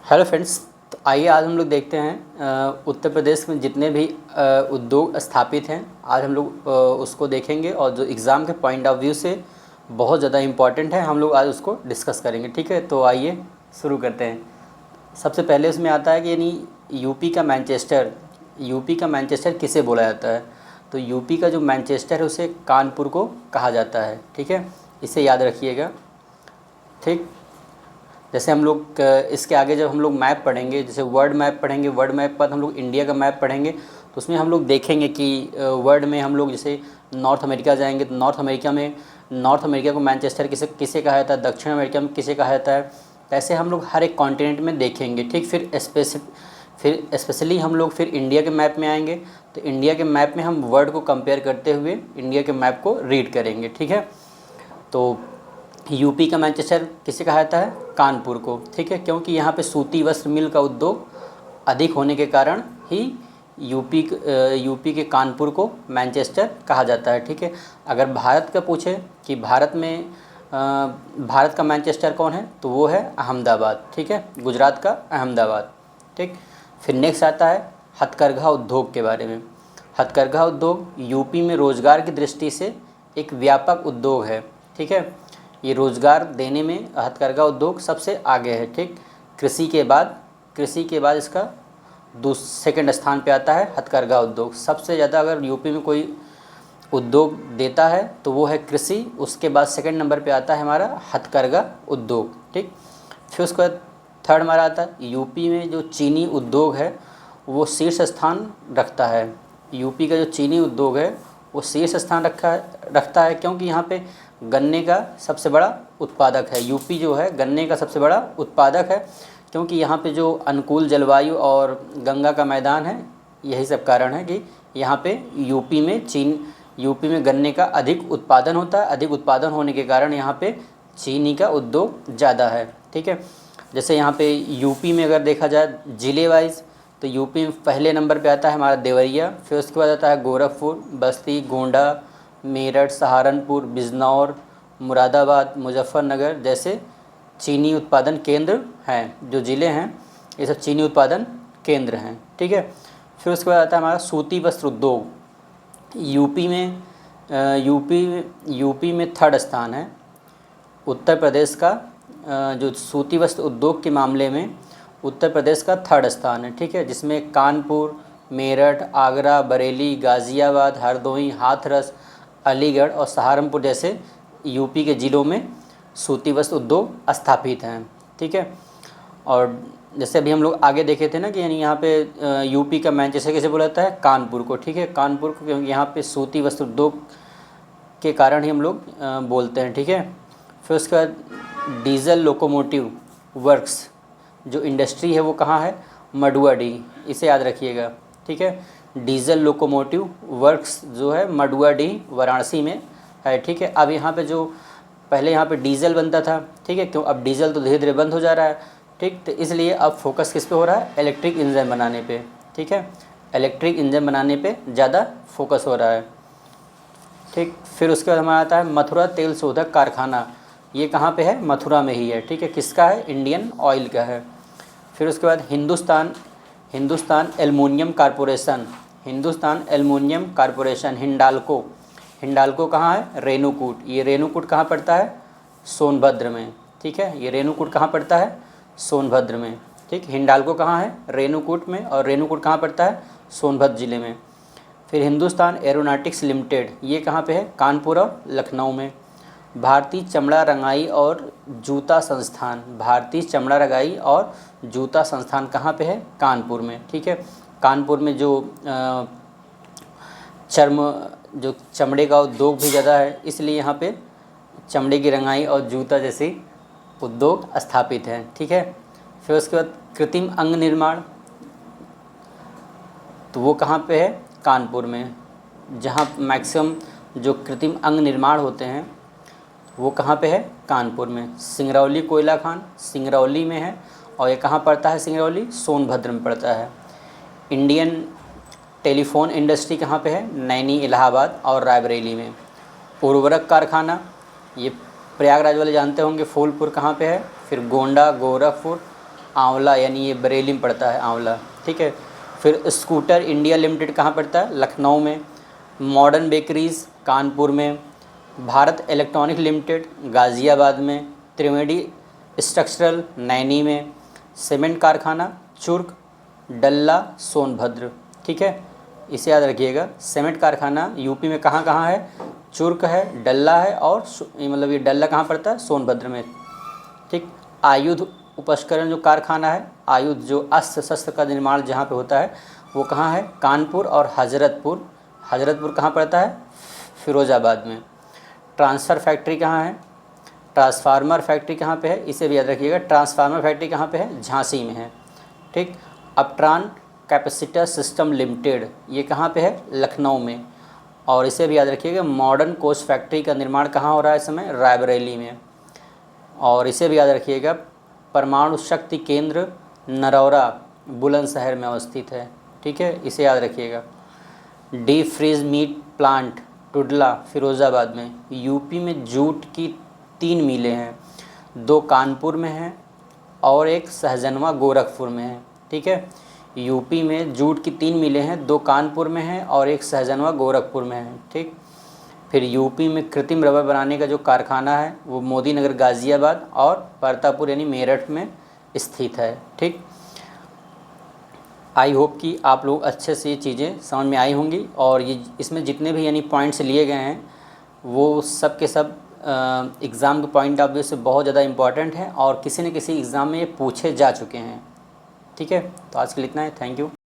Hello friends. तो आइए आज हम लोग देखते हैं उत्तर प्रदेश में जितने भी उद्योग स्थापित हैं। आज हम लोग उसको देखेंगे और जो एग्ज़ाम के पॉइंट ऑफ व्यू से बहुत ज़्यादा इम्पॉर्टेंट है, हम लोग आज उसको डिस्कस करेंगे। ठीक है, तो आइए शुरू करते हैं। सबसे पहले उसमें आता है कि यानी यूपी का मैनचेस्टर किसे बोला जाता है। तो यूपी का जो मैनचेस्टर है उसे कानपुर को कहा जाता है। ठीक है, इसे याद रखिएगा। ठीक, जैसे हम लोग इसके आगे जब हम लोग मैप पढ़ेंगे, जैसे वर्ल्ड मैप पढ़ेंगे, वर्ल्ड मैप पर हम लोग इंडिया का मैप पढ़ेंगे, तो उसमें हम लोग देखेंगे कि वर्ल्ड में हम लोग जैसे नॉर्थ अमेरिका जाएंगे तो नॉर्थ अमेरिका को मैनचेस्टर किसे किसे कहा जाता है, दक्षिण अमेरिका में किसे कहा जाता है। तो ऐसे हम लोग हर एक कॉन्टिनेंट में देखेंगे। ठीक, फिर स्पेशली हम लोग फिर इंडिया के मैप में आएंगे, तो इंडिया के मैप में हम वर्ल्ड को कंपेयर करते हुए इंडिया के मैप को रीड करेंगे। ठीक है, तो यूपी का मैनचेस्टर किसे कहा जाता है, कानपुर को। ठीक है, क्योंकि यहाँ पे सूती वस्त्र मिल का उद्योग अधिक होने के कारण ही यूपी के कानपुर को मैनचेस्टर कहा जाता है। ठीक है, अगर भारत का पूछे कि भारत का मैनचेस्टर कौन है, तो वो है अहमदाबाद। ठीक है, गुजरात का अहमदाबाद। ठीक, फिर नेक्स्ट आता है हथकरघा उद्योग के बारे में। हथकरघा उद्योग यूपी में रोज़गार की दृष्टि से एक व्यापक उद्योग है। ठीक है, ये रोज़गार देने में हथकरघा उद्योग सबसे आगे है। ठीक, कृषि के बाद इसका सेकंड स्थान पे आता है हथकरघा उद्योग। सबसे ज़्यादा अगर यूपी में कोई उद्योग देता है तो वो है कृषि, उसके बाद सेकंड नंबर पे आता है हमारा हथकरघा उद्योग। ठीक, फिर उसके बाद थर्ड हमारा आता है यूपी में जो चीनी उद्योग है वो शीर्ष स्थान रखता है। यूपी का जो चीनी उद्योग है वो शीर्ष स्थान रखता है, क्योंकि यहाँ पे गन्ने का सबसे बड़ा उत्पादक है। यूपी जो है गन्ने का सबसे बड़ा उत्पादक है, क्योंकि यहाँ पे जो अनुकूल जलवायु और गंगा का मैदान है, यही सब कारण है कि यहाँ पे यूपी में गन्ने का अधिक उत्पादन होता है। अधिक उत्पादन होने के कारण यहाँ पे चीनी का उद्योग ज़्यादा है। ठीक है, जैसे यहाँ पे यूपी में अगर देखा जाए ज़िले वाइज, तो यूपी में पहले नंबर पे आता है हमारा देवरिया, फिर उसके बाद आता है गोरखपुर, बस्ती, गोंडा, मेरठ, सहारनपुर, बिजनौर, मुरादाबाद, मुजफ्फरनगर जैसे चीनी उत्पादन केंद्र हैं। जो ज़िले हैं ये सब चीनी उत्पादन केंद्र हैं। ठीक है, फिर उसके बाद आता है हमारा सूती वस्त्र उद्योग। यूपी में थर्ड स्थान है। उत्तर प्रदेश का जो सूती वस्त्र उद्योग के मामले में उत्तर प्रदेश का थर्ड स्थान है। ठीक है, जिसमें कानपुर, मेरठ, आगरा, बरेली, गाज़ियाबाद, हरदोई, हाथरस, अलीगढ़ और सहारनपुर जैसे यूपी के ज़िलों में सूती वस्त्र उद्योग स्थापित हैं। ठीक है, और जैसे अभी हम लोग आगे देखे थे ना कि यानी यहाँ पे यूपी का मैनचेस्टर कैसे बोला जाता है, कानपुर को। ठीक है, कानपुर को, क्योंकि यहाँ पे सूती वस्त्र उद्योग के कारण ही हम लोग बोलते हैं। ठीक है, फिर उसके बाद डीजल लोकोमोटिव वर्क्स जो इंडस्ट्री है वो कहाँ है, मडुआडीह, इसे याद रखिएगा। ठीक है, डीजल लोकोमोटिव वर्क्स जो है मडुआडीह वाराणसी में है। ठीक है, अब यहाँ पे जो पहले यहाँ पे डीजल बनता था, ठीक है, क्यों अब डीजल तो धीरे धीरे बंद हो जा रहा है। ठीक, तो इसलिए अब फोकस किस पे हो रहा है, इलेक्ट्रिक इंजन बनाने पे। ठीक है, इलेक्ट्रिक इंजन बनाने पे ज़्यादा फोकस हो रहा है। ठीक, फिर उसके बाद हमारा आता है मथुरा तेल शोधक कारखाना। ये कहाँ पे है, मथुरा में ही है। ठीक है, किसका है, इंडियन ऑयल का है। फिर उसके बाद हिंदुस्तान एल्युमिनियम कॉरपोरेशन हिंडाल्को कहाँ है, रेणुकूट। ये रेणुकूट कहाँ पड़ता है, सोनभद्र में। ठीक है, ये रेणुकूट कहाँ पड़ता है, सोनभद्र में। ठीक, हिंडाल्को कहाँ है, रेणुकूट में, और रेणुकूट कहाँ पड़ता है, सोनभद्र ज़िले में। फिर हिंदुस्तान एरोनॉटिक्स लिमिटेड, ये कहाँ पे है, कानपुर और लखनऊ में। भारतीय चमड़ा रंगाई और जूता संस्थान कहाँ पे है, कानपुर में। ठीक है, कानपुर में जो चमड़े का उद्योग भी ज़्यादा है, इसलिए यहाँ पे चमड़े की रंगाई और जूता जैसी उद्योग स्थापित हैं। ठीक है, फिर उसके बाद कृत्रिम अंग निर्माण, तो वो कहाँ पे है, कानपुर में। जहाँ मैक्सिमम जो कृत्रिम अंग निर्माण होते हैं वो कहाँ पे है, कानपुर में। सिंगरौली कोयला खान सिंगरौली में है, और ये कहाँ पड़ता है, सिंगरौली सोनभद्र में पड़ता है। इंडियन टेलीफोन इंडस्ट्री कहाँ पे है, नैनी, इलाहाबाद और रायबरेली में। उर्वरक कारखाना, ये प्रयागराज वाले जानते होंगे, फूलपुर कहाँ पे है। फिर गोंडा, गोरखपुर, आंवला, यानी ये बरेली में पड़ता है आंवला, ठीक है। फिर स्कूटर इंडिया लिमिटेड कहाँ पड़ता है? लखनऊ में। मॉडर्न बेकरीज़ कानपुर में। भारत इलेक्ट्रॉनिक लिमिटेड गाज़ियाबाद में। त्रिवेणी स्ट्रक्चरल नैनी में। सीमेंट कारखाना चुर्क डल्ला सोनभद्र, ठीक है, इसे याद रखिएगा। सीमेंट कारखाना यूपी में कहाँ कहाँ है? चुर्क है, डल्ला है, और मतलब ये डल्ला कहाँ पड़ता है? सोनभद्र में, ठीक। आयुध उपस्करण जो कारखाना है, आयुध जो अस्त्र शस्त्र का निर्माण जहाँ पे होता है वो कहाँ है? कानपुर और हजरतपुर। हजरतपुर कहाँ पड़ता है? फिरोज़ाबाद में। ट्रांसफ़र फैक्ट्री कहाँ है? ट्रांसफार्मर फैक्ट्री कहाँ पे है? इसे भी याद रखिएगा। ट्रांसफार्मर फैक्ट्री कहाँ पे है? झांसी में है, ठीक। अपट्रान कैपेसिटर सिस्टम लिमिटेड, ये कहाँ पे है? लखनऊ में। और इसे भी याद रखिएगा। मॉडर्न कोच फैक्ट्री का निर्माण कहाँ हो रहा है इस समय? रायबरेली में। और इसे भी याद रखिएगा। परमाणु शक्ति केंद्र नरौरा बुलंदशहर में अवस्थित है, ठीक है, इसे याद रखिएगा। Deep freeze meat plant Tundla Firozabad में। यूपी में जूट की 3 मिलें हैं, 2 कानपुर में हैं और एक सहजनवा गोरखपुर में है, ठीक है। यूपी में जूट की 3 मिलें हैं, 2 कानपुर में हैं और एक सहजनवा गोरखपुर में है, ठीक। फिर यूपी में कृत्रिम रबर बनाने का जो कारखाना है वो मोदी नगर गाज़ियाबाद और परतापुर यानी मेरठ में स्थित है, ठीक। आई होप कि आप लोग अच्छे से ये चीज़ें समझ में आई होंगी। और ये इसमें जितने भी यानी पॉइंट्स लिए गए हैं वो सब के सब एग्ज़ाम के पॉइंट ऑफ व्यू से बहुत ज़्यादा इम्पॉर्टेंट हैं और किसी न किसी एग्ज़ाम में ये पूछे जा चुके हैं, ठीक है। तो आज के लिए इतना है, थैंक यू।